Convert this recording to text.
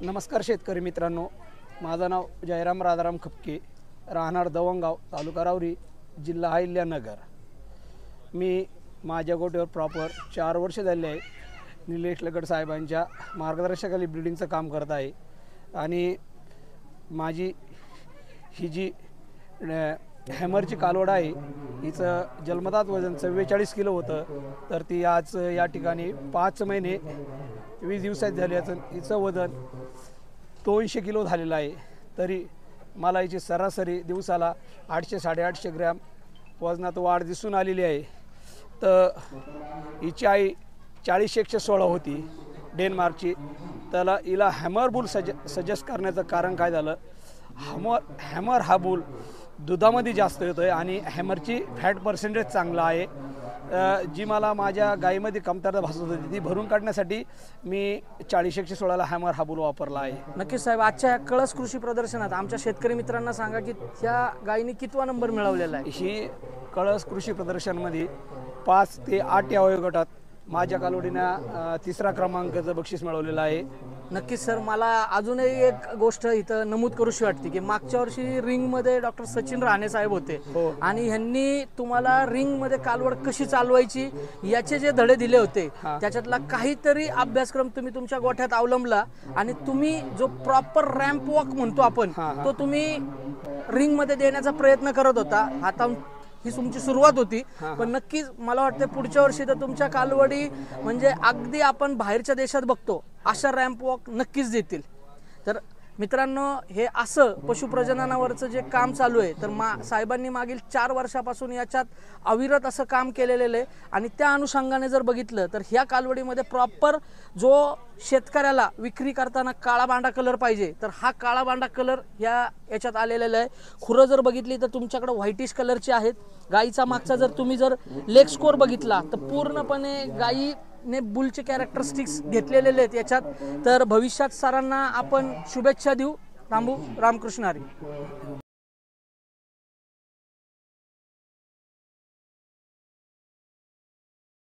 नमस्कार शेतकरी मित्रांनो, माझं नाव जयराम राजाराम खपके, राहणार दवंगाव, तालुका रावरी, जिल्हा अहिल्यानगर। मी माझ्या गोट्यावर प्रॉपर 4 वर्ष झाले आहे निलेश लगड साहेबांच्या मार्गदर्शनाखाली ब्रीडिंगचं काम करत आहे। आणि माझी ही जी हॅमरची कालवड आहे हिचं जन्मदात वजन 44 किलो होतं, तर ती आज या ठिकाणी 5 महिने 20 दिवसात झाल्याचं हिचं वजन 200 किलो झालेलं आहे। तरी मला हिची सरासरी दिवसाला 800-850 ग्रॅम वजनात वाढ दिसून आलेली आहे। तर हिची आई 40-116 होती डेन्मार्कची। त्याला हिला हॅमर बुल सजेस्ट करण्याचं कारण काय झालं, हॅमर हा बुल दुधामध्ये जास्त येतोय आणि हॅमरची फॅट पर्सेंटेज चांगला आहे। जी मला माझ्या गाईमध्ये कमतरता भासत होती ती भरून काढण्यासाठी मी 40-116ला हॅमर हा बुल वापरला आहे। नक्कीच साहेब, आजच्या कळस कृषी प्रदर्शनात आमच्या शेतकरी मित्रांना सांगा की त्या गायीने कितवा नंबर मिळवलेला आहे। ही कळस कृषी प्रदर्शनमध्ये 5 ते 8 या वयोगटात माझ्या कालवडीनं 3रा क्रमांकाचं बक्षीस मिळवलेलं आहे। नक्कीच सर, मला अजूनही एक गोष्ट इथं नमूद करूशी वाटते की मागच्या वर्षी रिंगमध्ये डॉक्टर सचिन राणे साहेब होते आणि ह्यांनी तुम्हाला रिंगमध्ये कालवड कशी चालवायची याचे जे धडे दिले होते त्याच्यातला काहीतरी अभ्यासक्रम तुम्ही तुमच्या गोठ्यात अवलंबला आणि तुम्ही जो प्रॉपर रॅम्प वॉक म्हणतो आपण तो तुम्ही रिंगमध्ये देण्याचा प्रयत्न करत होता। आता ही तुमची सुरुवात होती, पण नक्कीच मला वाटतं पुढच्या वर्षी तर तुमच्या कालवडी म्हणजे अगदी आपण बाहेरच्या देशात बघतो अशा रॅम्प वॉक नक्कीच देतील। तर मित्रांनो, हे असं पशुप्रजननावरचं जे काम चालू आहे तर साहेबांनी मागील 4 वर्षापासून याच्यात अविरत असं काम केलेलं आहे आणि त्या अनुषंगाने जर बघितलं तर ह्या कालवडीमध्ये प्रॉपर जो शेतकऱ्याला विक्री करताना काळा बांडा कलर पाहिजे तर हा काळा बांडा कलर याच्यात आलेला आहे। खुरं जर बघितली तर तुमच्याकडे व्हाईटिश कलरची आहेत। गाईचा मागचा जर तुम्ही जर लेग स्कोर बघितला तर पूर्णपणे गाईने बुलचे कॅरेक्टरिस्टिक्स घेतलेले आहेत याच्यात। तर भविष्यात सरांना आपण शुभेच्छा देऊ। रामकृष्ण हरी।